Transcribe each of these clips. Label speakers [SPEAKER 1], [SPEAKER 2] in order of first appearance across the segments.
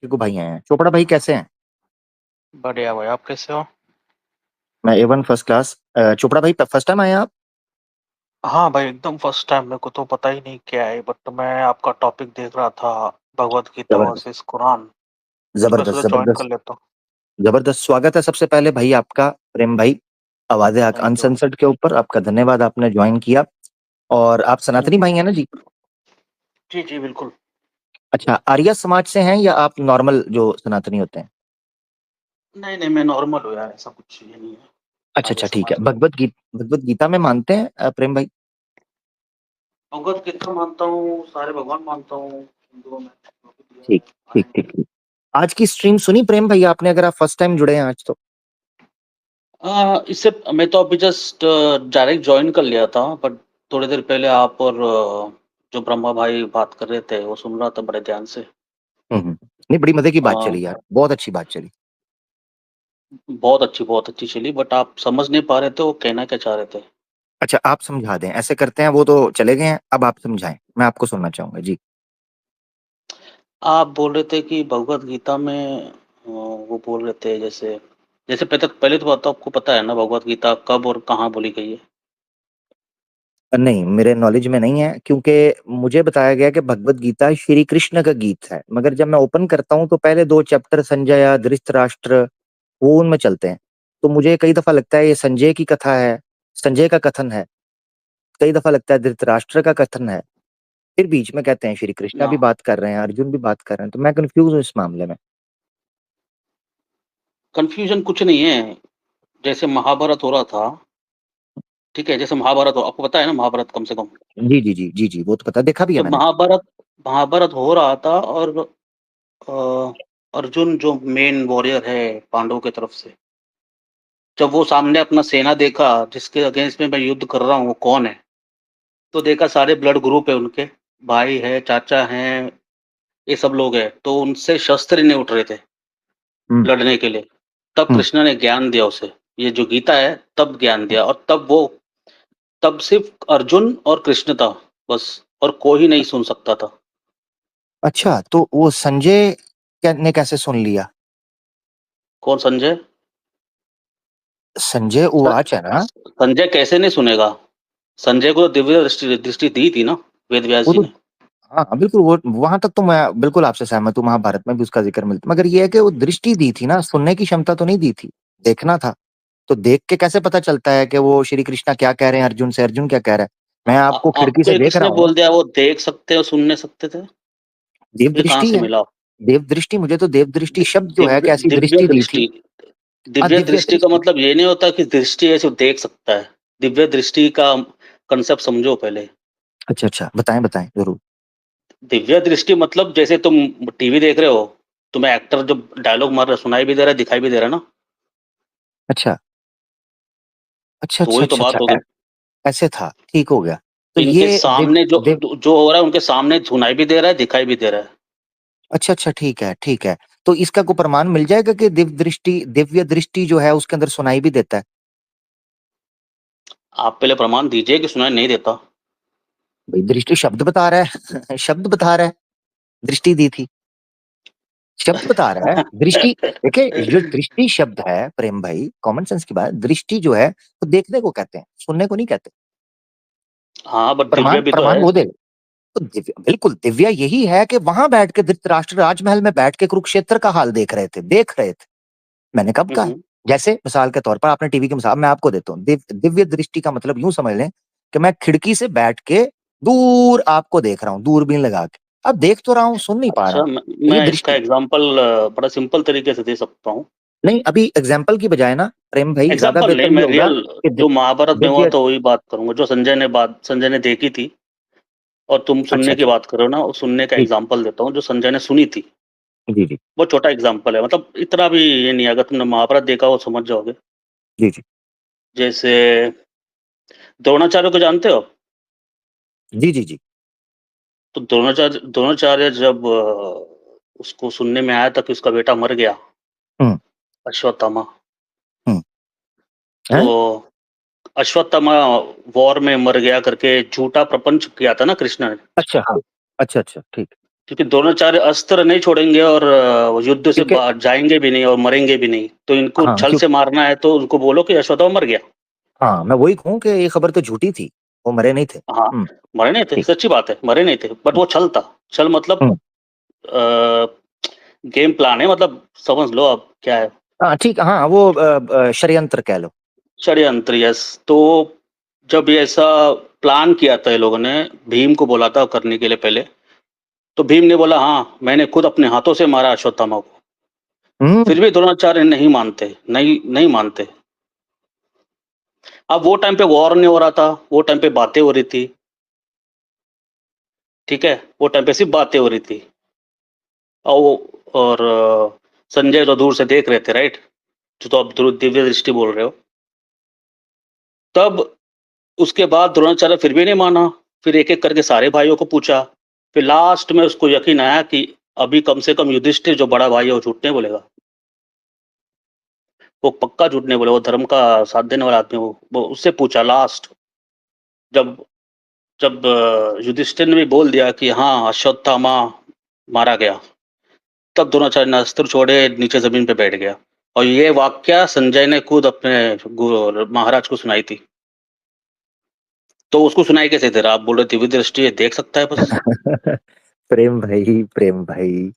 [SPEAKER 1] टीकू भाई आए हैं। चोपड़ा भाई कैसे हैं?
[SPEAKER 2] बढ़िया भाई, आप कैसे हो?
[SPEAKER 1] मैं A1 फर्स्ट क्लास। चोपड़ा भाई फर्स्ट टाइम आए हैं आप?
[SPEAKER 2] हाँ भाई, एकदम फर्स्ट टाइम। मेरे को तो पता ही नहीं क्या है, बट मैं आपका टॉपिक देख रहा था, भगवत गीता
[SPEAKER 1] जबरदस्त।
[SPEAKER 2] वर्सेस कुरान। तो मैं
[SPEAKER 1] जबरदस्त
[SPEAKER 2] सोचा ज्वाइन कर
[SPEAKER 1] जबरदस्त।
[SPEAKER 2] लेता हूँ।
[SPEAKER 1] जबरदस्त स्वागत है सबसे पहले भाई आपका, प्रेम भाई। आवाज़ें हक
[SPEAKER 2] थैंक यू।
[SPEAKER 1] अनसेंसर्ड के ऊपर आपका धन्यवाद, आपने ज्वाइन किया। और आप सनातनी
[SPEAKER 2] थैंक यू।
[SPEAKER 1] भाई हैं ना जी?
[SPEAKER 2] जी जी बिल्कुल।
[SPEAKER 1] अच्छा, आर्य समाज से हैं या आप नॉर्मल जो सनातनी होते हैं?
[SPEAKER 2] नहीं नहीं, मैं नॉर्मल हूँ यार, ऐसा कुछ ये नहीं है।
[SPEAKER 1] अच्छा
[SPEAKER 2] आर्य
[SPEAKER 1] अच्छा, ठीक है।
[SPEAKER 2] समाज में
[SPEAKER 1] भगवत गीता में मानते हैं प्रेम भाई?
[SPEAKER 2] भगवत गीता मानता हूँ, सारे भगवान मानता हूँ हिंदुओं में जो भी दिया
[SPEAKER 1] ठीक
[SPEAKER 2] है,
[SPEAKER 1] ठीक
[SPEAKER 2] सारे।
[SPEAKER 1] ठीक ठीक। आज की स्ट्रीम सुनी प्रेम भाई आपने, अगर आप फर्स्ट टाइम जुड़े हैं आज तो?
[SPEAKER 2] इससे मैं तो अभी जस्ट डायरेक्ट ज्वाइन कर लिया था, बट थोड़ी देर पहले आप और जो ब्रह्मा भाई बात कर रहे थे वो सुन रहा था बड़े ध्यान से।
[SPEAKER 1] नहीं, बड़ी मजे की
[SPEAKER 2] अ,
[SPEAKER 1] बात चली यार, बहुत अच्छी बात चली।
[SPEAKER 2] बहुत अच्छी चली, बट आप समझ नहीं पा रहे थे वो कहना क्या चाह रहे थे।
[SPEAKER 1] अच्छा, आप समझा दें, ऐसे करते हैं, वो तो चले गए हैं, अब आप समझाएं, मैं आपको सुनना चाहूंगा जी।
[SPEAKER 2] आप बोल रहे थे कि भगवत गीता में वो बोल रहे थे, जैसे जैसे पहले तो बात तो आपको पता है ना, भगवत गीता कब और कहाँ बोली गई है?
[SPEAKER 1] नहीं, मेरे नॉलेज में नहीं है, क्योंकि मुझे बताया गया कि भगवत गीता श्री कृष्ण का गीत है, मगर जब मैं ओपन करता हूँ तो पहले दो चैप्टर संजय धृतराष्ट्र वो उनमें चलते हैं। तो मुझे कई दफा लगता है ये संजय की कथा है, संजय का कथन है। कई दफा लगता है धृतराष्ट्र का कथन है। फिर बीच में कहते हैं श्री कृष्णा
[SPEAKER 2] ना,
[SPEAKER 1] भी बात कर रहे हैं, अर्जुन भी बात कर रहे हैं, तो मैं कंफ्यूज हूँ इस मामले में।
[SPEAKER 2] कन्फ्यूजन कुछ नहीं है। जैसे महाभारत हो रहा था, ठीक है, जैसे महाभारत हो, आपको पता है ना महाभारत कम से कम।
[SPEAKER 1] जी जी जी जी जी, वो तो पता, देखा भी है
[SPEAKER 2] तो
[SPEAKER 1] मैंने।
[SPEAKER 2] महाभारत महाभारत हो रहा था, और अर्जुन जो मेन वॉरियर है पांडवों की तरफ से, जब वो सामने अपना सेना देखा जिसके अगेंस्ट में मैं युद्ध कर रहा हूँ वो कौन है, तो देखा सारे ब्लड ग्रुप है उनके, भाई है, चाचा हैं, ये सब लोग हैं, तो उनसे शस्त्र ही नहीं उठ रहे थे
[SPEAKER 1] हम्म
[SPEAKER 2] लड़ने के लिए। तब
[SPEAKER 1] हम्म।
[SPEAKER 2] कृष्ण ने ज्ञान दिया उसे, ये जो गीता है, तब ज्ञान दिया, और तब सिर्फ अर्जुन और कृष्ण था, बस, और कोई नहीं सुन सकता था।
[SPEAKER 1] अच्छा, तो वो संजय ने कैसे सुन लिया?
[SPEAKER 2] कौन संजय?
[SPEAKER 1] संजय
[SPEAKER 2] स-
[SPEAKER 1] उवाच है ना?
[SPEAKER 2] संजय कैसे नहीं सुनेगा? संजय को तो दिव्य दृष्टि दृष्टि दी थी ना, वेद व्यास
[SPEAKER 1] वो
[SPEAKER 2] जी
[SPEAKER 1] तो,
[SPEAKER 2] ने।
[SPEAKER 1] हाँ हाँ, बिल्कुल, वो वहां तक तो मैं बिल्कुल आपसे सहमत हूँ, महाभारत में भी उसका जिक्र मिलता, मगर ये है कि वो दृष्टि दी थी ना, सुनने की क्षमता तो नहीं दी थी। देखना था। तो देख के कैसे पता चलता है कि वो श्री कृष्णा क्या कह रहे हैं अर्जुन से, अर्जुन क्या कह रहा है? मैं आपको खिड़की
[SPEAKER 2] आपको
[SPEAKER 1] से
[SPEAKER 2] ये
[SPEAKER 1] देख रहा
[SPEAKER 2] किसने
[SPEAKER 1] हूँ।
[SPEAKER 2] बोल दिया वो देख सकते और सुन नहीं सकते थे?
[SPEAKER 1] देव
[SPEAKER 2] ये कहाँ
[SPEAKER 1] दृष्टि
[SPEAKER 2] से
[SPEAKER 1] है।
[SPEAKER 2] मिला?
[SPEAKER 1] देव दृष्टि, मुझे तो देव दृष्टि शब्द जो है
[SPEAKER 2] दिव्य
[SPEAKER 1] कि ऐसी
[SPEAKER 2] दिव्य
[SPEAKER 1] दृष्टि दी थी।
[SPEAKER 2] दृष्टि। दिव्य
[SPEAKER 1] दिव्य
[SPEAKER 2] दृष्टि का
[SPEAKER 1] दृष्टि।
[SPEAKER 2] मतलब ये नहीं होता कि दृष्टि है सिर्फ देख सकता है। दिव्य दृष्टि का कंसेप्ट समझो पहले।
[SPEAKER 1] अच्छा अच्छा, बताएं बताएं जरूर।
[SPEAKER 2] दिव्य दृष्टि मतलब जैसे तुम टीवी देख रहे हो, तुम्हें एक्टर जो डायलॉग मार रहा है सुनाई भी दे रहा है, दिखाई भी दे रहा है ना।
[SPEAKER 1] अच्छा अच्छा
[SPEAKER 2] तो
[SPEAKER 1] अच्छा
[SPEAKER 2] वही तो
[SPEAKER 1] अच्छा
[SPEAKER 2] बात हो
[SPEAKER 1] अच्छा,
[SPEAKER 2] गई।
[SPEAKER 1] ऐसे था, ठीक हो गया। तो
[SPEAKER 2] इनके
[SPEAKER 1] ये देव
[SPEAKER 2] सामने जो
[SPEAKER 1] देव
[SPEAKER 2] जो हो रहा है उनके सामने सुनाई भी दे रहा है, दिखाई भी दे रहा है।
[SPEAKER 1] अच्छा अच्छा, ठीक है ठीक है। तो इसका कोई प्रमाण मिल जाएगा कि दिव्य दृष्टि जो है उसके अंदर सुनाई भी देता है?
[SPEAKER 2] आप पहले प्रमाण दीजिए कि सुनाई नहीं देता।
[SPEAKER 1] भाई दृष्टि शब्द बता रहा है शब्द बता रहा है, दृष्टि दी थी, शब्द बता रहा है दृष्टि। देखिए, जो दृष्टि शब्द है प्रेम भाई, कॉमन सेंस की बात, दृष्टि जो है वो देखने को कहते हैं, सुनने को नहीं कहते।
[SPEAKER 2] हाँ, बट दिव्य
[SPEAKER 1] प्रमाण
[SPEAKER 2] भी तो
[SPEAKER 1] प्रमाण
[SPEAKER 2] है।
[SPEAKER 1] वो देगा। तो दिव्य, बिल्कुल दिव्या यही है कि वहां बैठ के धृतराष्ट्र राजमहल में बैठ के कुरुक्षेत्र का हाल देख रहे थे। मैंने कब कहा है?
[SPEAKER 2] हम्म।
[SPEAKER 1] जैसे मिसाल के तौर पर आपने टीवी की मिसाल मैं आपको देता हूँ, दिव्य दृष्टि का मतलब यूं समझ लें कि मैं खिड़की से बैठ के दूर आपको देख रहा हूँ, दूरबीन लगा के। अब देख तो रहा हूँ, सुन नहीं पा रहा
[SPEAKER 2] अच्छा,
[SPEAKER 1] हूँ।
[SPEAKER 2] मैं
[SPEAKER 1] तो ये
[SPEAKER 2] इसका
[SPEAKER 1] दृष्टि।
[SPEAKER 2] एग्जांपल बड़ा सिंपल तरीके से दे सकता हूँ।
[SPEAKER 1] नहीं, अभी एग्जाम्पल की बजाय ना प्रेम भाई, ज्यादा
[SPEAKER 2] एग्जांपल नहीं,
[SPEAKER 1] बेहतर ये
[SPEAKER 2] मैं
[SPEAKER 1] होगा
[SPEAKER 2] रियल
[SPEAKER 1] कि
[SPEAKER 2] जो महाभारत में हुआ
[SPEAKER 1] दिव्य।
[SPEAKER 2] था वही बात करूंगा, जो संजय ने देखी थी, और तुम
[SPEAKER 1] अच्छा
[SPEAKER 2] सुनने की
[SPEAKER 1] अच्छा,
[SPEAKER 2] बात कर रहे हो ना, उस सुनने का
[SPEAKER 1] जी
[SPEAKER 2] एग्जांपल देता हूँ जो संजय ने सुनी थी।
[SPEAKER 1] जी जी
[SPEAKER 2] बहुत छोटा एग्जांपल है, मतलब इतना भी ये नहीं, अगर तुमने महाभारत देखा हो समझ जाओगे।
[SPEAKER 1] जी जी
[SPEAKER 2] जैसे द्रोणाचार्य को जानते हो?
[SPEAKER 1] जी जी जी।
[SPEAKER 2] तो द्रोणाचार्य जब उसको सुनने में आया था कि उसका बेटा मर गया,
[SPEAKER 1] हम्म
[SPEAKER 2] अश्वत्थामा,
[SPEAKER 1] हम्म।
[SPEAKER 2] तो
[SPEAKER 1] हैं?
[SPEAKER 2] अश्वत्थामा वॉर में मर गया करके झूठा प्रपंच किया था ना कृष्ण ने।
[SPEAKER 1] अच्छा हाँ। अच्छा अच्छा, ठीक।
[SPEAKER 2] क्योंकि द्रोणाचार्य अस्त्र नहीं छोड़ेंगे और युद्ध से
[SPEAKER 1] क्योंकि
[SPEAKER 2] जाएँगे भी नहीं और मरेंगे भी नहीं। तो इनको
[SPEAKER 1] हाँ,
[SPEAKER 2] छल से मारना है तो उनको बोलो कि अश्वत्थामा मर गया।
[SPEAKER 1] हाँ, मैं वही कहूँ कि ये खबर तो झूठी थी, वो मरे नहीं थे।
[SPEAKER 2] हाँ,
[SPEAKER 1] हुँ,
[SPEAKER 2] मरे नहीं थे,
[SPEAKER 1] ठीक।
[SPEAKER 2] सच्ची बात है, मरे नहीं थे। बट वो छल था। छल मतलब
[SPEAKER 1] हुँ,
[SPEAKER 2] अ, गेम प्लान है, मतलब समझ लो आप क्या है।
[SPEAKER 1] हाँ, ठीक, हाँ, वो षड्यंत्र कह लो।
[SPEAKER 2] षड्यंत्र, यस। तो जब ये ऐसा प्लान किया था ये लोगों ने, भीम को बोला था करने के लिए पहले, तो भीम ने बोला हाँ, मैंने खुद अपने हाथों से मारा अश्वत्थामा को।
[SPEAKER 1] हुँ,
[SPEAKER 2] फिर भी द्रोणाचार्य नहीं मानते, नहीं मानते। अब वो टाइम पे वॉर नहीं हो रहा था, वो टाइम पे बातें हो रही थी, ठीक है? वो टाइम पे सिर्फ़ बातें हो रही थी। और संजय तो दूर से देख रहे थे, राइट? जो तो आप दिव्य दृष्टि बोल रहे हो। तब उसके बाद द्रोणाचार्य फिर भी नहीं माना, फिर एक-एक करके सारे भाइयों को पूछा, फिर लास्ट में उसको यकीन आया कि अभी कम से कम युधिष्ठिर जो बड़ा भाई है वो झूठ नहीं बोलेगा। वो पक्का झूठ नहीं बोलेगा, वो धर्म का साथ देने वाला आदमी है वो उससे पूछा लास्ट। जब जब युधिष्ठिर ने भी बोल दिया कि हाँ, अश्वत्थामा मारा गया, तब द्रोणाचार्य ने अस्त्र छोड़े, नीचे ज़मीन पे बैठ गया। और ये वाकया संजय ने खुद अपने महाराज को सुनाई थी। तो उसको सुनाई कैसे दे रहा? आप बोल रहे दिव्य दृष्टि है, देख सकता है बस।
[SPEAKER 1] प्रेम भाई,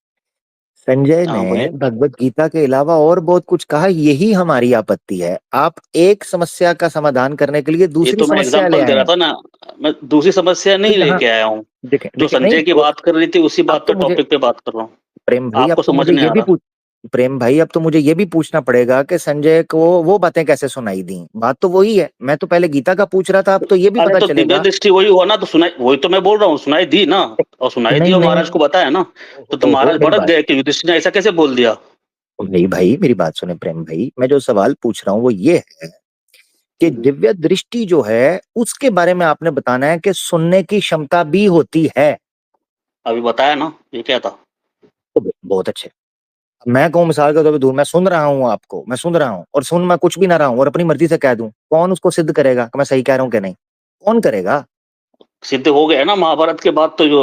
[SPEAKER 1] संजय
[SPEAKER 2] हाँ,
[SPEAKER 1] ने
[SPEAKER 2] बोलिए।
[SPEAKER 1] भगवत गीता के अलावा और बहुत कुछ कहा, यही हमारी आपत्ति है। आप एक समस्या का समाधान करने के लिए
[SPEAKER 2] ये
[SPEAKER 1] दूसरी
[SPEAKER 2] तो मैं
[SPEAKER 1] समस्या ले
[SPEAKER 2] एग्ज़ाम्पल दे
[SPEAKER 1] आए
[SPEAKER 2] रहा
[SPEAKER 1] हैं।
[SPEAKER 2] था ना, मैं दूसरी समस्या
[SPEAKER 1] तो
[SPEAKER 2] नहीं
[SPEAKER 1] यहाँ
[SPEAKER 2] लेके आया हूँ।
[SPEAKER 1] देखें
[SPEAKER 2] जो
[SPEAKER 1] देखें नहीं
[SPEAKER 2] संजय की
[SPEAKER 1] वो
[SPEAKER 2] बात कर रही थी, उसी
[SPEAKER 1] अब
[SPEAKER 2] बात
[SPEAKER 1] तो
[SPEAKER 2] पे
[SPEAKER 1] मुझे
[SPEAKER 2] टॉपिक पे बात कर रहा हूँ।
[SPEAKER 1] प्रेम भाई अब
[SPEAKER 2] आपको
[SPEAKER 1] तो
[SPEAKER 2] समझ
[SPEAKER 1] मुझे
[SPEAKER 2] नहीं
[SPEAKER 1] ये
[SPEAKER 2] आ
[SPEAKER 1] भी
[SPEAKER 2] रहा।
[SPEAKER 1] पूछ प्रेम भाई अब तो मुझे ये भी पूछना पड़ेगा कि संजय को वो बातें कैसे सुनाई दी। बात तो वही है, मैं तो पहले गीता का पूछ रहा था, अब तो ये भी
[SPEAKER 2] अरे
[SPEAKER 1] पता
[SPEAKER 2] तो दिव्य
[SPEAKER 1] चलेगा।
[SPEAKER 2] दृष्टि वही हुआ ना, तो सुनाई वही तो मैं बोल रहा हूँ, सुनाई दी ना। और सुनाई दी
[SPEAKER 1] नहीं
[SPEAKER 2] और
[SPEAKER 1] नहीं
[SPEAKER 2] महाराज को बताया ना। तो
[SPEAKER 1] ओहो
[SPEAKER 2] महाराज
[SPEAKER 1] मेरी
[SPEAKER 2] भड़क
[SPEAKER 1] बात
[SPEAKER 2] गए कि युधिष्ठिर ने ऐसा कैसे बोल दिया?
[SPEAKER 1] नहीं भाई मेरी बात सुने प्रेम भाई, मैं जो सवाल पूछ रहा हूँ वो ये है कि
[SPEAKER 2] हुँ,
[SPEAKER 1] दिव्य दृष्टि जो है उसके बारे में आपने बताना है कि सुनने की क्षमता भी होती है।
[SPEAKER 2] अभी बताया ना, ये क्या था?
[SPEAKER 1] तो बहुत अच्छे। मैं कहूँ मिसाल के तौर पे दूर, मैं सुन रहा हूँ आपको, मैं सुन रहा हूँ और सुन मैं कुछ भी ना रहा हूँ और अपनी मर्जी से कह दूं, कौन उसको सिद्ध करेगा कि मैं सही कह रहा हूँ कि नहीं? कौन करेगा?
[SPEAKER 2] सिद्ध हो गया ना महाभारत के बाद, तो जो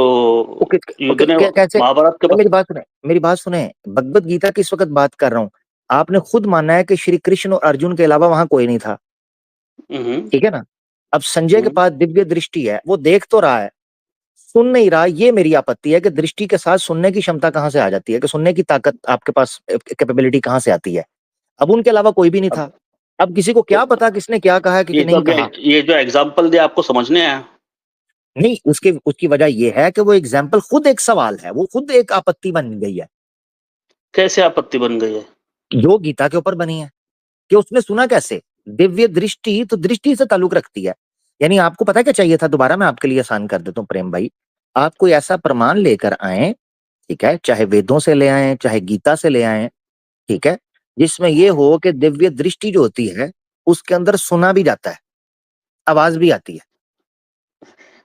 [SPEAKER 1] ओके
[SPEAKER 2] युद्ध
[SPEAKER 1] ओके
[SPEAKER 2] ने
[SPEAKER 1] कैसे?
[SPEAKER 2] महाभारत के बाद।
[SPEAKER 1] मेरी बात सुने, मेरी बात सुने। भगवत गीता की इस वक्त बात कर रहा हूँ। आपने खुद माना है कि श्री कृष्ण और अर्जुन के अलावा वहां कोई नहीं था,
[SPEAKER 2] हुँ, हुँ,
[SPEAKER 1] ठीक है ना? अब संजय के
[SPEAKER 2] हुँ।
[SPEAKER 1] पास दिव्य दृष्टि है, वो देख तो रहा है, सुन नहीं रहा। ये मेरी आपत्ति है कि दृष्टि के साथ सुनने की क्षमता कहां से आ जाती है, कि सुनने की ताकत आपके पास कैपेबिलिटी कहां से आती है? अब उनके अलावा कोई भी नहीं
[SPEAKER 2] अब
[SPEAKER 1] था। अब किसी को
[SPEAKER 2] तो
[SPEAKER 1] क्या पता किसने क्या कहा है कि
[SPEAKER 2] ये जो
[SPEAKER 1] नहीं
[SPEAKER 2] अभी
[SPEAKER 1] कहा?
[SPEAKER 2] ये जो एग्ज़ाम्पल दिया आपको समझ नहीं आया?
[SPEAKER 1] नहीं, उसके उसकी वजह यह है कि वो एग्जाम्पल खुद एक सवाल है, वो खुद एक आपत्ति बन गई है
[SPEAKER 2] कैसे आपत्ति बन गई है?
[SPEAKER 1] जो गीता के ऊपर बनी है, कि उसने सुना कैसे? दिव्य दृष्टि तो दृष्टि से ताल्लुक रखती है। यानी आपको पता क्या चाहिए था? दोबारा मैं आपके लिए आसान कर देता हूँ प्रेम भाई। आप कोई ऐसा प्रमाण लेकर आए, ठीक है, चाहे वेदों से ले आए, चाहे गीता से ले आए, ठीक है, जिसमें ये हो कि दिव्य दृष्टि जो होती है उसके अंदर सुना भी जाता है, आवाज भी आती है।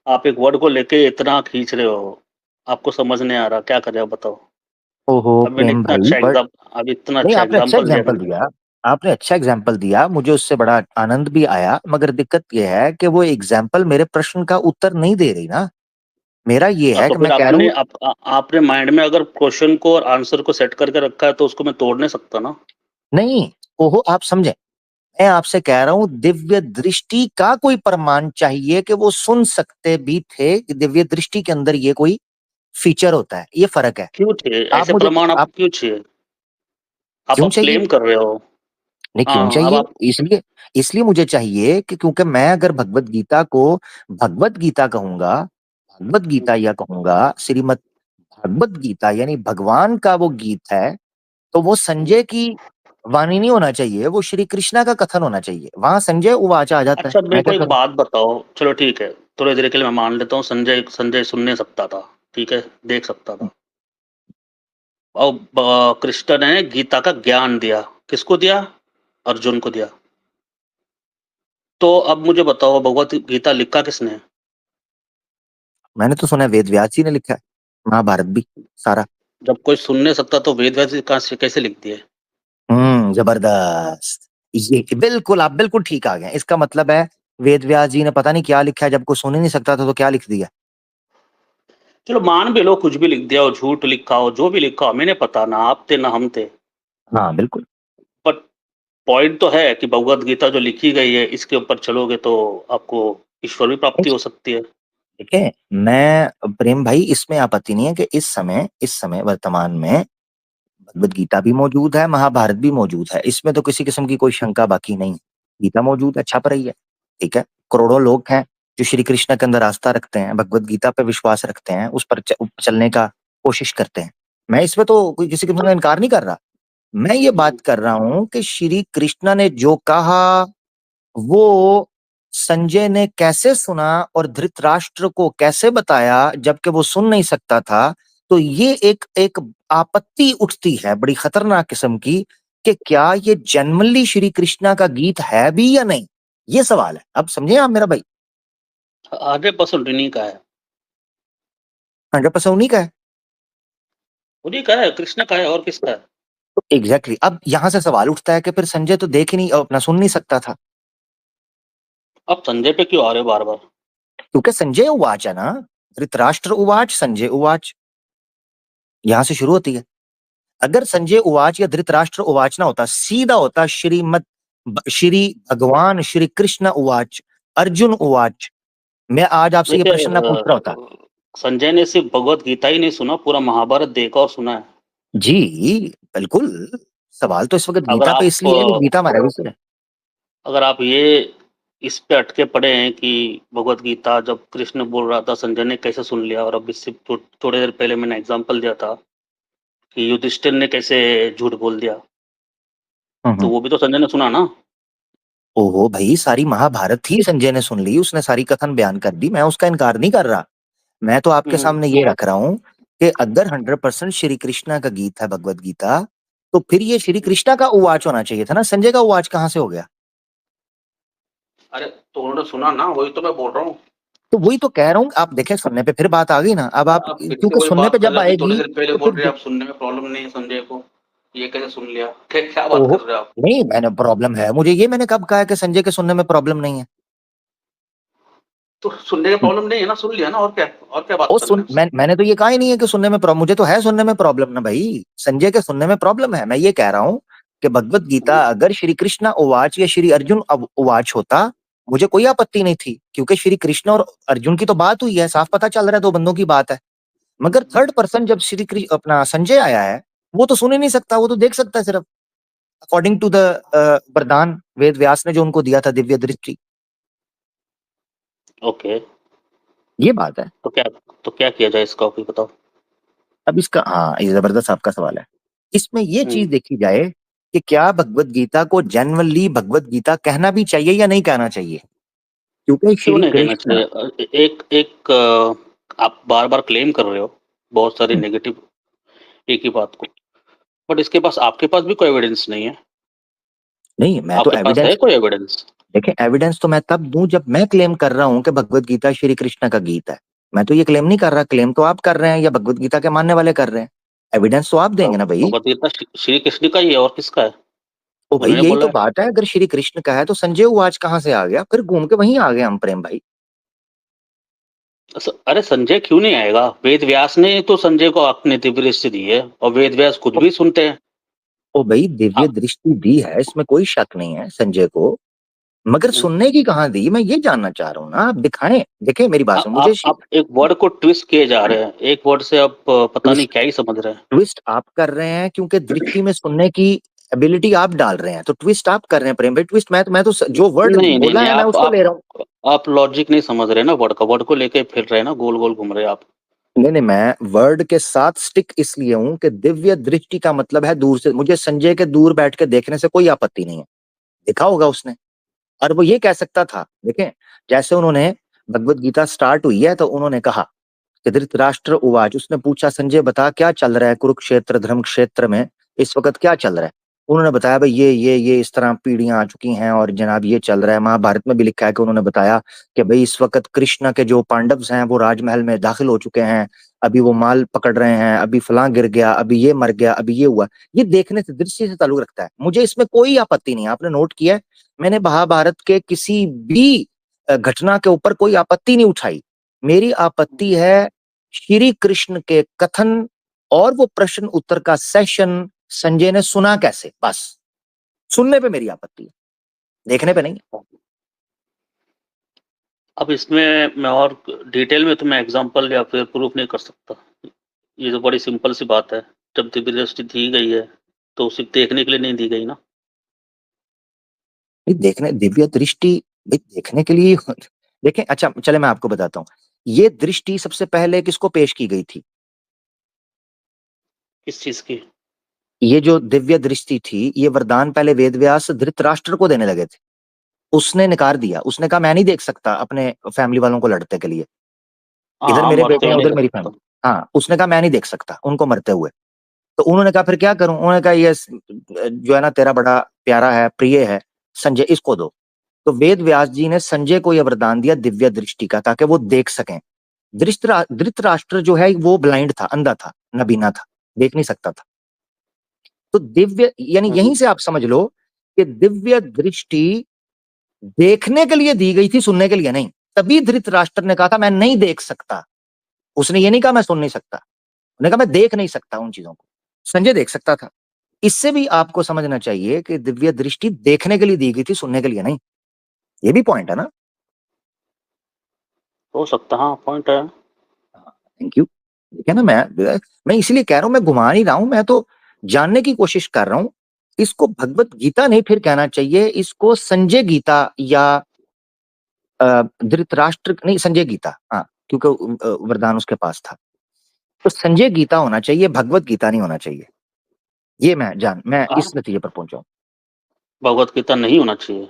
[SPEAKER 2] आप एक वर्ड को लेके इतना खींच रहे हो, आपको समझ नहीं आ रहा, क्या करें अब बताओ?
[SPEAKER 1] ओहो प्रेम भाई बट
[SPEAKER 2] अब इतना
[SPEAKER 1] नहीं,
[SPEAKER 2] अच्छा
[SPEAKER 1] आपने अच्छा
[SPEAKER 2] एग्ज़ाम्पल दिया
[SPEAKER 1] एग्जाम्पल
[SPEAKER 2] मैंने।
[SPEAKER 1] दिया। आपने अच्छा एग्जाम्पल दिया, मुझे उससे बड़ा आनंद भी आया, मगर दिक्कत यह है कि वो एग्जाम्पल मेरे प्रश्न का उत्तर नहीं दे रही ना। मेरा ये है
[SPEAKER 2] तो
[SPEAKER 1] कि
[SPEAKER 2] फिर
[SPEAKER 1] मैं कह रहा हूँ
[SPEAKER 2] आपने माइंड में अगर क्वेश्चन को और आंसर को सेट करके रखा है, तो उसको मैं तोड़ नहीं सकता ना।
[SPEAKER 1] नहीं, ओहो आप समझे। मैं आपसे कह रहा हूँ दिव्य दृष्टि का कोई प्रमाण चाहिए कि वो सुन सकते भी थे, कि दिव्य दृष्टि के अंदर ये कोई फीचर होता है, ये फर्क है।
[SPEAKER 2] क्यों चाहिए?
[SPEAKER 1] आप
[SPEAKER 2] ऐसे
[SPEAKER 1] मुझे
[SPEAKER 2] प्रमाण
[SPEAKER 1] आप
[SPEAKER 2] आपको क्यों चाहिए? आप
[SPEAKER 1] क्यों
[SPEAKER 2] अब
[SPEAKER 1] चाहिए?
[SPEAKER 2] क्लेम कर रहे हो।
[SPEAKER 1] नहीं क्यों
[SPEAKER 2] हाँ, अब
[SPEAKER 1] चाहिए?
[SPEAKER 2] आप
[SPEAKER 1] इसलिए इसलिए मुझे चाहिए कि क्योंकि मैं अगर भगवत गीता को भगवत गीता कहूंगा, भगवत गीता या कहूंगा श्रीमद भगवत गीता यानी भगवान का वो गीत है, तो वो संजय की वाणी नहीं होना चाहिए, वो श्री कृष्णा का कथन होना चाहिए। वहां संजय उवाच आ जाता है,
[SPEAKER 2] अच्छा मेरे
[SPEAKER 1] मैं
[SPEAKER 2] को
[SPEAKER 1] क्या
[SPEAKER 2] एक
[SPEAKER 1] करूं?
[SPEAKER 2] बात बताओ, चलो ठीक है, थोड़ी देर के लिए मैं मान लेता हूँ संजय संजय सुन नहीं सकता था, ठीक है, देख सकता था। और कृष्ण ने गीता का ज्ञान दिया, किसको दिया? अर्जुन को दिया। तो अब मुझे बताओ भगवत गीता लिखा किसने है?
[SPEAKER 1] मैंने तो सुना है वेद व्यास जी ने लिखा है, महाभारत भी सारा।
[SPEAKER 2] जब कोई सुन नहीं सकता तो वेद व्यास जी कहाँ से कैसे लिख दिए?
[SPEAKER 1] जबरदस्त। ये बिल्कुल आप बिल्कुल ठीक आ गए। इसका मतलब है वेद व्यास जी ने पता नहीं क्या लिखा है, जब कोई सुन ही नहीं सकता था तो क्या लिख दिया।
[SPEAKER 2] चलो मान भी लो कुछ भी लिख दिया हो, झूठ लिखा हो, जो भी लिखा हो, हमें नहीं पता, ना आप थे, ना हम थे।
[SPEAKER 1] हाँ, बिल्कुल।
[SPEAKER 2] बट पॉइंट तो है कि भगवत गीता जो लिखी गई है, इसके ऊपर चलोगे तो आपको ईश्वर भी प्राप्ति हो सकती है।
[SPEAKER 1] देखिए, मैं प्रेम भाई इसमें आपत्ति नहीं है कि इस समय वर्तमान में भगवत गीता भी मौजूद है, महाभारत भी मौजूद है। इसमें तो किसी किस्म की कोई शंका बाकी नहीं। गीता मौजूद है, छप रही है, ठीक है। करोड़ों लोग हैं जो श्री कृष्ण के अंदर आस्था रखते हैं, भगवत गीता पे विश्वास रखते हैं, उस पर चलने का कोशिश करते हैं। मैं इसमें तो कोई किसी किस्म का इनकार नहीं कर रहा। मैं ये बात कर रहा हूं कि श्री कृष्ण ने जो कहा वो संजय ने कैसे सुना और धृतराष्ट्र को कैसे बताया जबकि वो सुन नहीं सकता था। तो ये एक एक आपत्ति उठती है बड़ी खतरनाक किस्म की कि क्या ये जेन्युइनली श्री कृष्णा का गीत है भी या नहीं। ये सवाल है। अब समझे आप मेरा भाई।
[SPEAKER 2] 100% उन्हीं का है।
[SPEAKER 1] 100% उन्हीं का है।
[SPEAKER 2] उन्हीं का है, कृष्ण का है, और किसका है?
[SPEAKER 1] तो एग्जैक्टली अब यहां से सवाल उठता है कि फिर संजय तो देख ही नहीं अपना सुन नहीं सकता था।
[SPEAKER 2] अब संजय पे क्यों आ रहे हो बार-बार?
[SPEAKER 1] क्योंकि संजय उवाच है ना। धृतराष्ट्र उवाच संजय उवाच, यहां से शुरू होती है। अगर संजय उवाच या धृतराष्ट्र उवाच ना होता, सीधा होता श्री भगवान श्री कृष्ण उवाच, अर्जुन उवाच। मैं आज आपसे ये
[SPEAKER 2] देखिए
[SPEAKER 1] प्रश्न ना पूछ रहा होता।
[SPEAKER 2] संजय ने सिर्फ भगवत गीता ही नहीं सुना, पूरा महाभारत देखा और सुना है।
[SPEAKER 1] जी बिल्कुल। सवाल तो इस वक्त
[SPEAKER 2] अगर
[SPEAKER 1] गीता पे
[SPEAKER 2] आप
[SPEAKER 1] इसलिए है कि गीता हमारा विषय है।
[SPEAKER 2] अगर आप ये इस पे अटके पड़े हैं कि भगवत गीता जब कृष्ण बोल रहा था संजय ने कैसे सुन लिया, और अभी सिर्फ थोड़ी देर पहले मैंने एग्जांपल दिया था कि युधिष्ठिर ने कैसे झूठ बोल दिया, तो
[SPEAKER 1] हम्म।
[SPEAKER 2] वो भी तो संजय ने सुना ना।
[SPEAKER 1] ओहो भाई, सारी महाभारत ही संजय ने सुन ली, उसने सारी कथन बयान कर दी, मैं उसका इनकार नहीं कर रहा। मैं तो आपके
[SPEAKER 2] हम्म,
[SPEAKER 1] सामने ये रख रहा हूं कि अगर 100% श्री कृष्णा का गीत है भगवत गीता, तो फिर ये श्री कृष्णा का उवाच होना चाहिए था ना। संजय का उवाच कहां से हो गया।
[SPEAKER 2] अरे तो उन्होंने सुना ना, वही तो मैं बोल रहा हूँ।
[SPEAKER 1] तो वही तो कह रहा हूँ, आप देखें सुनने पे फिर बात आ गई ना। अब आप
[SPEAKER 2] आप फिर से
[SPEAKER 1] क्योंकि
[SPEAKER 2] वही
[SPEAKER 1] सुनने पे
[SPEAKER 2] बात कर
[SPEAKER 1] जब
[SPEAKER 2] रहे हैं, अभी थोड़ी
[SPEAKER 1] आएगी
[SPEAKER 2] देर पहले
[SPEAKER 1] तो
[SPEAKER 2] बोल
[SPEAKER 1] फिर
[SPEAKER 2] रहे हैं आप सुनने में प्रॉब्लम नहीं है संजय को, ये कैसे सुन लिया? क्या क्या बात
[SPEAKER 1] ओहो,
[SPEAKER 2] कर रहे हो आप?
[SPEAKER 1] नहीं मैंने प्रॉब्लम है मुझे, ये मैंने कब कहा है कि संजय के सुनने में प्रॉब्लम नहीं है।
[SPEAKER 2] तो सुनने का प्रॉब्लम नहीं है ना, सुन लिया ना, और क्या बात
[SPEAKER 1] ओ
[SPEAKER 2] करना
[SPEAKER 1] सुन,
[SPEAKER 2] है उससे?
[SPEAKER 1] मैंने तो ये कहा ही नहीं है कि सुनने में प्रॉब्लम, मुझे तो है सुनने में प्रॉब्लम ना भाई। संजय के सुनने में प्रॉब्लम है। मैं ये कह रहा हूँ कि भगवत गीता अगर श्री कृष्ण उवाच या श्री अर्जुन उवाच होता, मुझे कोई आपत्ति नहीं थी, क्योंकि श्री कृष्ण और अर्जुन की तो बात हुई है, साफ पता चल रहा है दो बंदों की बात है। मगर थर्ड पर्सन जब श्री कृष्ण अपना संजय आया है, वो तो सुन ही नहीं सकता, वो तो देख सकता है सिर्फ, अकॉर्डिंग टू द वरदान वेद व्यास ने जो उनको दिया था, दिव्य दृष्टि।
[SPEAKER 2] ओके,
[SPEAKER 1] ये बात है।
[SPEAKER 2] तो क्या तो क्या किया जाए इसका, भी बताओ।
[SPEAKER 1] अब इसका, हाँ ये जबरदस्त आपका सवाल है। इसमें ये चीज
[SPEAKER 2] हम्म,
[SPEAKER 1] देखी जाए कि क्या भगवत गीता को जेन्युइनली भगवत गीता कहना भी चाहिए या नहीं कहना चाहिए। क्योंकि
[SPEAKER 2] क्यों
[SPEAKER 1] श्री
[SPEAKER 2] नहीं कहना
[SPEAKER 1] कृष्ण,
[SPEAKER 2] चाहिए? एक एक आप बार बार क्लेम कर रहे हो बहुत सारी नेगेटिव एक ही बात को, बट इसके पास आपके पास भी कोई एविडेंस नहीं है।
[SPEAKER 1] नहीं मैं तो
[SPEAKER 2] आपके पास है
[SPEAKER 1] एविडेंस,
[SPEAKER 2] कोई एविडेंस?
[SPEAKER 1] देखें एविडेंस तो मैं तब दूं जब मैं क्लेम कर रहा हूं कि भगवत गीता श्री कृष्ण का गीत है। मैं तो ये क्लेम नहीं कर रहा, क्लेम तो आप कर रहे हैं या भगवत गीता के मानने वाले कर रहे हैं। एविडेंस तो आप देंगे ना भाई।
[SPEAKER 2] भगवत गीता श्री कृष्ण का ही है, और किसका है?
[SPEAKER 1] तो भाई
[SPEAKER 2] उन्होंने
[SPEAKER 1] यही
[SPEAKER 2] बोला
[SPEAKER 1] तो
[SPEAKER 2] है।
[SPEAKER 1] बात है, अगर श्री कृष्ण का है तो संजय उवाच कहां से आ गया, फिर घूम के वहीं आ गए हम प्रेम भाई।
[SPEAKER 2] अरे संजय क्यों नहीं आएगा? वेद व्यास ने तो संजय को अपनी दिव्य दृष्टि दी है, और वेद व्यास खुद भी सुनते हैं।
[SPEAKER 1] ओ भाई, दिव्य
[SPEAKER 2] आप
[SPEAKER 1] दृष्टि दी है, इसमें कोई शक नहीं है संजय को, मगर सुनने की कहाँ दी, मैं ये जानना चाह रहा हूँ ना। आप दिखाएं, देखें मेरी बात सुन मुझे।
[SPEAKER 2] आप एक वर्ड को ट्विस्ट किए जा रहे हैं, एक वर्ड से आप पता नहीं क्या ही समझ रहे हैं।
[SPEAKER 1] ट्विस्ट आप कर रहे हैं क्योंकि दृष्टि में सुनने की एबिलिटी आप डाल रहे हैं, तो ट्विस्ट आप कर रहे हैं प्रेम भाई। ट्विस्ट मैं तो जो वर्ड
[SPEAKER 2] नहीं नहीं
[SPEAKER 1] बोला
[SPEAKER 2] नहीं,
[SPEAKER 1] है मैं उसको ले रहा हूँ।
[SPEAKER 2] आप लॉजिक नहीं समझ रहे ना, वर्ड को लेके फिर रहे हैं ना, गोल गोल घूम रहे हैं आप।
[SPEAKER 1] नहीं नहीं, मैं वर्ड के साथ स्टिक इसलिए हूं कि दिव्य दृष्टि का मतलब है दूर से, मुझे संजय के दूर बैठ के देखने से कोई आपत्ति नहीं है। देखा होगा उसने, और वो ये कह सकता था। देखें, जैसे उन्होंने भगवत गीता स्टार्ट हुई है तो उन्होंने कहा कि धृतराष्ट्र उवाच, उसने पूछा संजय बता क्या चल रहा है कुरुक्षेत्र धर्म क्षेत्र में, इस वक्त क्या चल रहा है। उन्होंने बताया भाई ये इस तरह पीढ़ियां आ चुकी हैं और जनाब ये चल रहा है। महाभारत में भी लिखा है कि उन्होंने बताया कि भाई इस वक्त कृष्ण के जो पांडव्स हैं वो राजमहल में दाखिल हो चुके हैं, अभी वो माल पकड़ रहे हैं, अभी फलां गिर गया, अभी ये मर गया, अभी ये हुआ। ये देखने से दृष्टि से ताल्लुक रखता है, मुझे इसमें कोई आपत्ति नहीं है। आपने नोट किया है, मैंने महाभारत के किसी भी घटना के ऊपर कोई आपत्ति नहीं उठाई। मेरी आपत्ति है श्री कृष्ण के कथन और वो प्रश्न उत्तर का सेशन संजय ने सुना कैसे? बस सुनने पे मेरी आपत्ति है, देखने पे नहीं।
[SPEAKER 2] अब इसमें मैं और डिटेल में तो मैं एग्ज़ाम्पल या फिर प्रूफ नहीं कर सकता। ये तो बड़ी सिंपल सी बात है। जब दिव्य दृष्टि दी गई है, तो सिर्फ़ देखने के लिए नहीं दी गई ना।
[SPEAKER 1] देखने दिव्य दृष्टि देखने के लिए देखें, अच्छा चले मैं आपको बताता हूँ, ये दृष्टि सबसे पहले किसको पेश की गई थी?
[SPEAKER 2] किस चीज़ की?
[SPEAKER 1] ये जो दिव्य दृष्टि थी, ये वरदान पहले वेदव्यास धृतराष्ट्र को देने लगे थे। उसने नकार दिया, उसने कहा मैं नहीं देख सकता अपने फैमिली वालों को लड़ते के लिए।
[SPEAKER 2] हाँ,
[SPEAKER 1] इधर
[SPEAKER 2] हाँ,
[SPEAKER 1] मेरे
[SPEAKER 2] मरते
[SPEAKER 1] बेटे
[SPEAKER 2] हुए
[SPEAKER 1] हैं,
[SPEAKER 2] नहीं
[SPEAKER 1] उधर
[SPEAKER 2] देख
[SPEAKER 1] मेरी
[SPEAKER 2] सकता।
[SPEAKER 1] फैमिली। हाँ, उसने कहा मैं नहीं देख सकता उनको मरते हुए। तो उन्होंने कहा फिर क्या करूं? उन्होंने कहा ये जो है ना तेरा बड़ा प्यारा है, प्रिय है संजय, इसको दो। तो वेद व्यास जी ने संजय को यह वरदान दिया दिव्य दृष्टि का, ताकि वो देख सकें। धृतराष्ट्र जो है वो ब्लाइंड था, अंधा था, नबीना था, देख नहीं सकता था। तो दिव्य यानी
[SPEAKER 2] हुँ,
[SPEAKER 1] यहीं
[SPEAKER 2] हुँ।
[SPEAKER 1] से आप समझ लो कि दिव्य दृष्टि देखने के लिए दी गई थी, सुनने के लिए नहीं। तभी धृतराष्ट्र ने कहा था मैं नहीं देख सकता। उसने ये नहीं कहा मैं सुन नहीं सकता, उसने कहा मैं देख नहीं सकता उन चीजों को। संजय देख सकता था। इससे भी आपको समझना चाहिए कि दिव्य दृष्टि देखने के लिए दी गई थी, सुनने के लिए नहीं। ये भी पॉइंट है ना।
[SPEAKER 2] हो सकता है, हाँ, पॉइंट है।
[SPEAKER 1] Thank you. ठीक है ना, मैं इसीलिए कह रहा हूं, मैं घुमा नहीं रहा हूं, मैं तो जानने की कोशिश कर रहा हूं। इसको भगवत गीता नहीं फिर कहना चाहिए, इसको संजय गीता या धृतराष्ट्र नहीं, संजय गीता, हाँ, क्योंकि वरदान उसके पास था। तो संजय गीता होना चाहिए, भगवत गीता नहीं होना चाहिए। ये मैं
[SPEAKER 2] हाँ,
[SPEAKER 1] इस नतीजे पर पहुंचा हूं।
[SPEAKER 2] भगवत गीता नहीं होना चाहिए।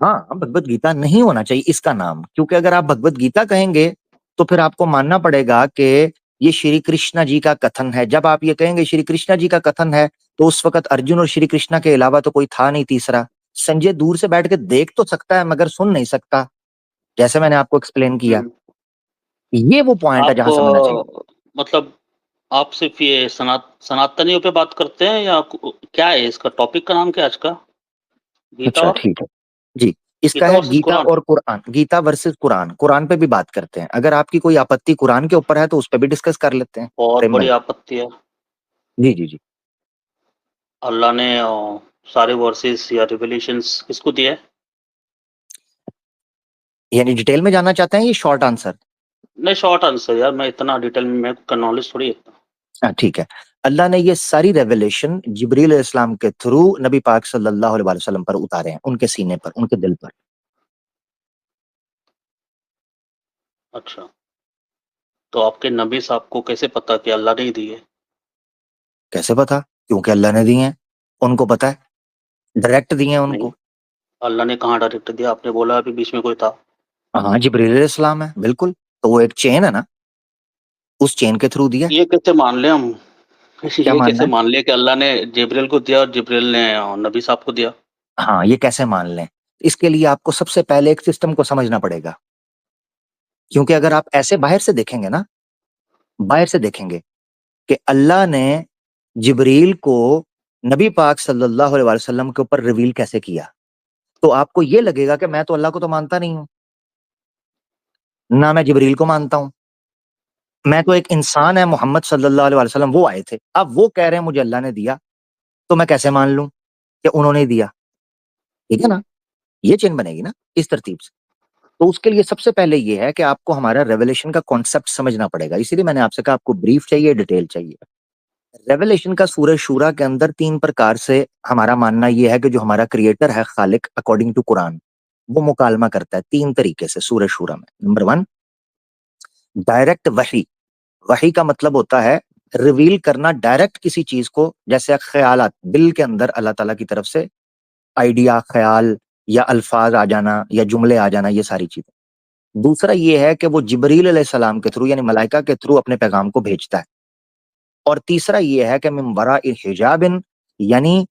[SPEAKER 1] हाँ, भगवत गीता नहीं होना चाहिए इसका नाम, क्योंकि अगर आप भगवत गीता कहेंगे तो फिर आपको मानना पड़ेगा कि ये श्री कृष्णा जी का कथन है। जब आप ये कहेंगे श्री कृष्णा जी का कथन है, तो उस वक्त अर्जुन और श्री कृष्णा के अलावा तो कोई था नहीं तीसरा। संजय दूर से बैठ के देख तो सकता है मगर सुन नहीं सकता, जैसे मैंने आपको एक्सप्लेन किया।
[SPEAKER 2] हुँ।
[SPEAKER 1] ये वो पॉइंट है
[SPEAKER 2] आप
[SPEAKER 1] जहां समझना चाहिए।
[SPEAKER 2] मतलब आप सिर्फ़ ये सनातनियों पे बात करते हैं या कु क्या है इसका टॉपिक का नाम क्या है आज का? गीता
[SPEAKER 1] अच्छा
[SPEAKER 2] और
[SPEAKER 1] ठीक है जी। इसका
[SPEAKER 2] गीता
[SPEAKER 1] है
[SPEAKER 2] वर्सेस
[SPEAKER 1] गीता
[SPEAKER 2] कुरान?
[SPEAKER 1] और कुरान, गीता वर्सेस कुरान। कुरान पे भी बात करते हैं, अगर आपकी कोई आपत्ति कुरान के ऊपर है तो उस पर भी डिस्कस कर लेते हैं
[SPEAKER 2] बहुत
[SPEAKER 1] प्रेम
[SPEAKER 2] बड़ी
[SPEAKER 1] भाई।
[SPEAKER 2] आपत्ति है।
[SPEAKER 1] जी जी जी।
[SPEAKER 2] अल्लाह ने सारे वर्सेस या रिवलेशंस किसको दिए हैं?
[SPEAKER 1] यानी डिटेल में जानना चाहते हैं ये शॉर्ट आंसर?
[SPEAKER 2] नहीं, शॉर्ट आंसर यार, मैं इतना डिटेल में मेरे को नॉलेज थोड़ी है इतना।
[SPEAKER 1] हाँ ठीक है। अल्लाह ने ये सारी रेवलेशन जिब्रील इस्लाम के थ्रू नबी पाक सल्लल्लाहु अलैहि वसल्लम पर उतारे हैं, उनके सीने पर, उनके दिल पर।
[SPEAKER 2] अच्छा, तो आपके नबी साहब को कैसे पता कि अल्लाह ने ही दिए?
[SPEAKER 1] कैसे पता? क्योंकि अल्लाह ने दिए हैं, उनको पता है, डायरेक्ट दिए हैं
[SPEAKER 2] नहीं,
[SPEAKER 1] उनको।
[SPEAKER 2] अल्लाह ने कहाँ डायरेक्ट दिया? आपने बोला अभी बीच में कोई था।
[SPEAKER 1] हाँ, जिब्रील इस्लाम है बिल्कुल, तो वो एक चेन है ना, उस चेन के थ्रू दिया है।
[SPEAKER 2] ये कैसे मान लें हम?
[SPEAKER 1] क्या
[SPEAKER 2] ये
[SPEAKER 1] मानना
[SPEAKER 2] कैसे
[SPEAKER 1] है?
[SPEAKER 2] मान लें कि अल्लाह ने जिब्रील को दिया और जिब्रील ने नबी साहब को दिया?
[SPEAKER 1] हाँ, ये कैसे मान लें? इसके लिए आपको सबसे पहले एक सिस्टम को समझना पड़ेगा, क्योंकि अगर आप ऐसे बाहर से देखेंगे ना, बाहर से देखेंगे कि अल्लाह ने जिब्रील को नबी पाक सल्लल्लाहु अलैहि वसल्लम के ऊपर रिवील कैसे किया, तो आपको ये लगेगा कि मैं तो अल्लाह को तो मानता नहीं हूं, ना मैं जिब्रील को मानता हूं, मैं तो एक इंसान है मोहम्मद सल्लल्लाहु अलैहि वसल्लम, वो आए थे, अब वो कह रहे हैं मुझे अल्लाह ने दिया, तो मैं कैसे मान लूं कि उन्होंने दिया? ठीक है ना, ये चेन बनेगी ना इस तरतीब से। तो उसके लिए सबसे पहले ये है कि आपको हमारा रेवलेशन का कॉन्सेप्ट समझना पड़ेगा, इसीलिए मैंने आपसे कहा आपको ब्रीफ चाहिए, डिटेल चाहिए। रेवलेशन का सूरज शूरा के अंदर तीन प्रकार से हमारा मानना यह है कि जो हमारा क्रिएटर है खालिक, अकॉर्डिंग टू कुरान, वो मुकालमा करता है तीन तरीके से सूरज शूरा में। नंबर वन, डायरेक्ट वही। वही का मतलब होता है रिवील करना डायरेक्ट किसी चीज को, जैसे ख्यालात, दिल के अंदर अल्लाह ताला की तरफ से आइडिया, ख्याल या अल्फाज आ जाना या जुमले आ जाना, ये सारी चीजें। दूसरा ये है कि वो जिब्रील अलैहिस्सलाम के थ्रू यानी मलाइका के थ्रू अपने पैगाम को भेजता है। और तीसरा ये है कि मिन वराइ हिजाबिन, यानी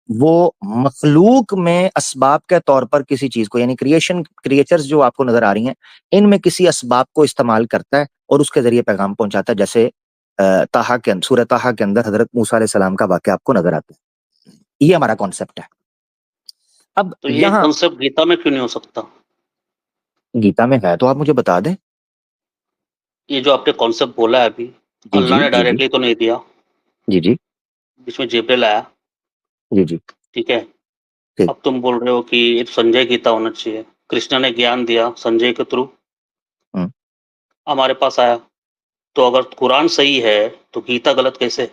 [SPEAKER 1] वो मखलूक में असबाब के तौर पर किसी चीज को, यानी क्रिएचर्स जो आपको नजर आ रही हैं, इनमें किसी असबाब को इस्तेमाल करता है और उसके जरिए पैगाम पहुंचाता है। जैसे ताहा के अंदर, सूरह ताहा के अंदर हजरत मूसा अलैहि सलाम का वाकया आपको नजर आता है। ये हमारा कॉन्सेप्ट है। अब
[SPEAKER 2] तो ये
[SPEAKER 1] यहाँ
[SPEAKER 2] कॉन्सेप्ट गीता में क्यों नहीं हो सकता?
[SPEAKER 1] गीता में है तो आप मुझे बता दें।
[SPEAKER 2] ये जो आपने कॉन्सेप्ट बोला है अभी,
[SPEAKER 1] जी,
[SPEAKER 2] अल्लाह
[SPEAKER 1] जी,
[SPEAKER 2] ने
[SPEAKER 1] जी, जी।
[SPEAKER 2] डायरेक्टली तो नहीं दिया,
[SPEAKER 1] जी, जी।
[SPEAKER 2] बीच में जिब्रील आया,
[SPEAKER 1] जी, जी।
[SPEAKER 2] ठीक है?
[SPEAKER 1] ठीक।
[SPEAKER 2] अब तुम बोल रहे हो कि ये तो संजय गीता होना चाहिए। कृष्ण ने ज्ञान दिया संजय के थ्रू
[SPEAKER 1] हुँ।
[SPEAKER 2] हमारे पास आया। तो अगर कुरान सही है, तो गीता गलत कैसे?